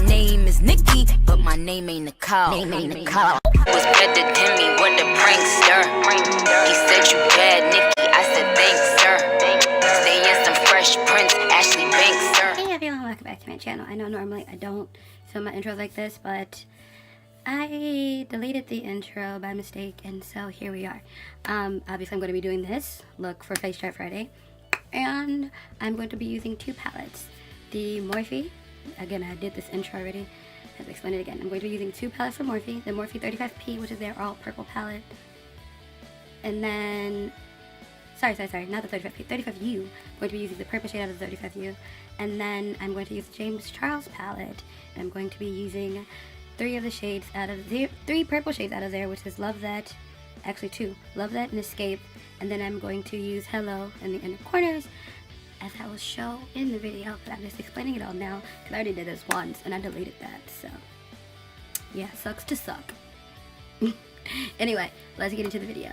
name is Nikki, but my name ain't Nicole. Was better than me, what a prankster. He said you bad, Nikki, I said thanks, sir. Stay in some Fresh Prince, Ashley Banks, sir. Hey everyone, welcome back to my channel. I know normally I don't film my intros like this, but I deleted the intro by mistake, and so here we are. Obviously I'm going to be doing this look for Face Chart Friday, and I'm going to be using two palettes. The Morphe, again I did this intro already, I have to explain it again. I'm going to be using two palettes from Morphe, the Morphe 35P, which is their all purple palette, and then, sorry, not the 35P, 35U. I'm going to be using the purple shade out of the 35U, and then I'm going to use the James Charles palette, and I'm going to be using three purple shades out of there, which is Love That, actually two, Love That and Escape, and then I'm going to use Hello in the inner corners, as I will show in the video, but I'm just explaining it all now, because I already did this once, and I deleted that, so, yeah, sucks to suck. Anyway, let's get into the video.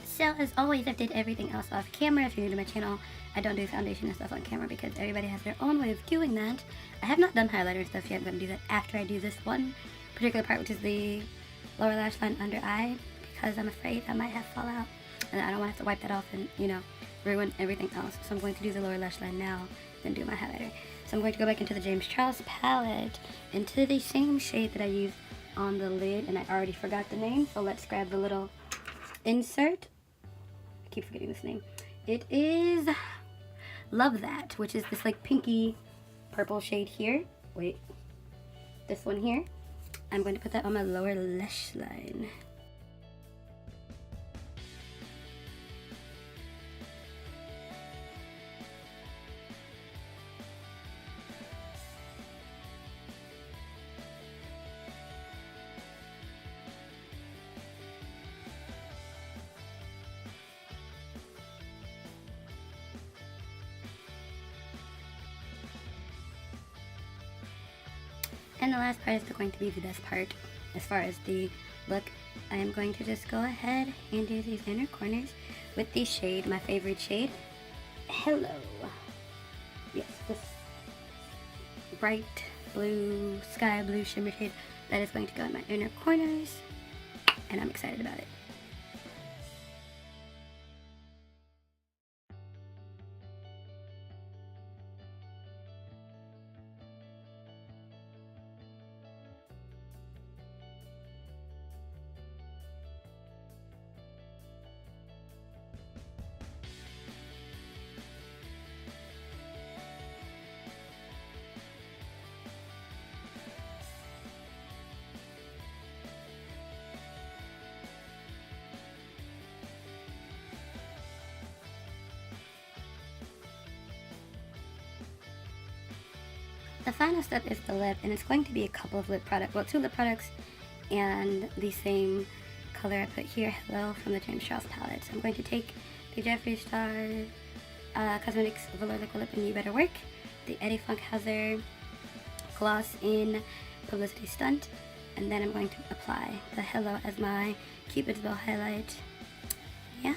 So as always, I did everything else off camera. If you're new to my channel, I don't do foundation and stuff on camera because everybody has their own way of doing that. I have not done highlighter and stuff yet. I'm going to do that after I do this one particular part, which is the lower lash line under eye, because I'm afraid I might have fallout, and I don't want to have to wipe that off and, you know, ruin everything else. So I'm going to do the lower lash line now, then do my highlighter. So I'm going to go back into the James Charles palette, into the same shade that I used on the lid, and I already forgot the name, so let's grab the little insert. I keep forgetting this name. It is Love That, which is this like pinky purple shade here. Wait, this one here. I'm going to put that on my lower lash line. And the last part is going to be the best part as far as the look. I am going to just go ahead and do these inner corners with the shade, my favorite shade, Hello. Yes, this bright blue, sky blue shimmer shade that is going to go in my inner corners, and I'm excited about it. The final step is the lip, and it's going to be a couple of lip products, well, 2 lip products and the same color I put here, Hello, from the James Charles palette. So I'm going to take the Jeffree Star Cosmetics Velour Liquid Lip and You Better Work, the Eddie Funkhouser Gloss in Publicity Stunt, and then I'm going to apply the Hello as my Cupid's Bow highlight. Yeah.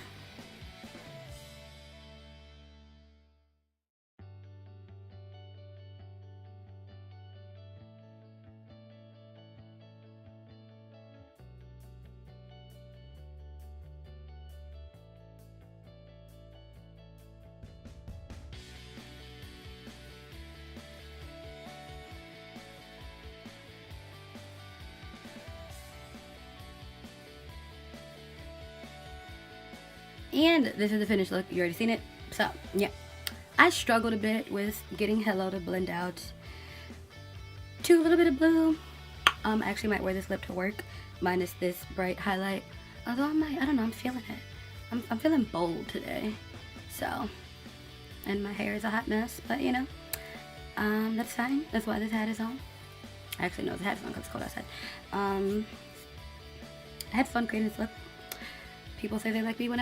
And this is the finished look. You already seen it. So, yeah. I struggled a bit with getting Hello to blend out to a little bit of blue. I actually might wear this lip to work, minus this bright highlight. Although I don't know, I'm feeling it. I'm feeling bold today. So, and my hair is a hot mess, but you know, that's fine. That's why this hat is on. Actually, no, the hat is on because it's cold outside. I had fun creating this look. People say they like it when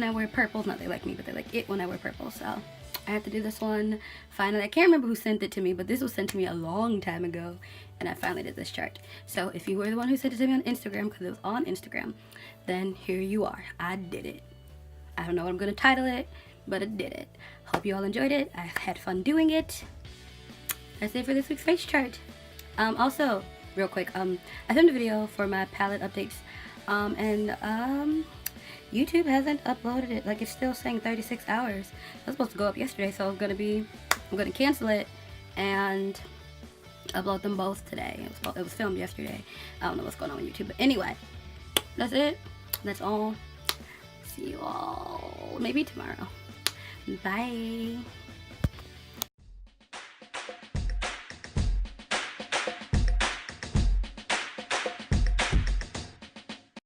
I wear purples. Not they like me, but they like it when I wear purple. So I have to do this one finally. I can't remember who sent it to me, but this was sent to me a long time ago, and I finally did this chart. So if you were the one who sent it to me on Instagram, because it was on Instagram, then here you are. I did it. I don't know what I'm gonna title it, but I did it. Hope you all enjoyed it. I had fun doing it. That's it for this week's face chart. Also, real quick, I filmed a video for my palette updates. YouTube hasn't uploaded it. Like, it's still saying 36 hours. It was supposed to go up yesterday, so I'm gonna cancel it and upload them both today. It was filmed yesterday. I don't know what's going on with YouTube, but anyway, that's it. That's all. See you all maybe tomorrow. Bye.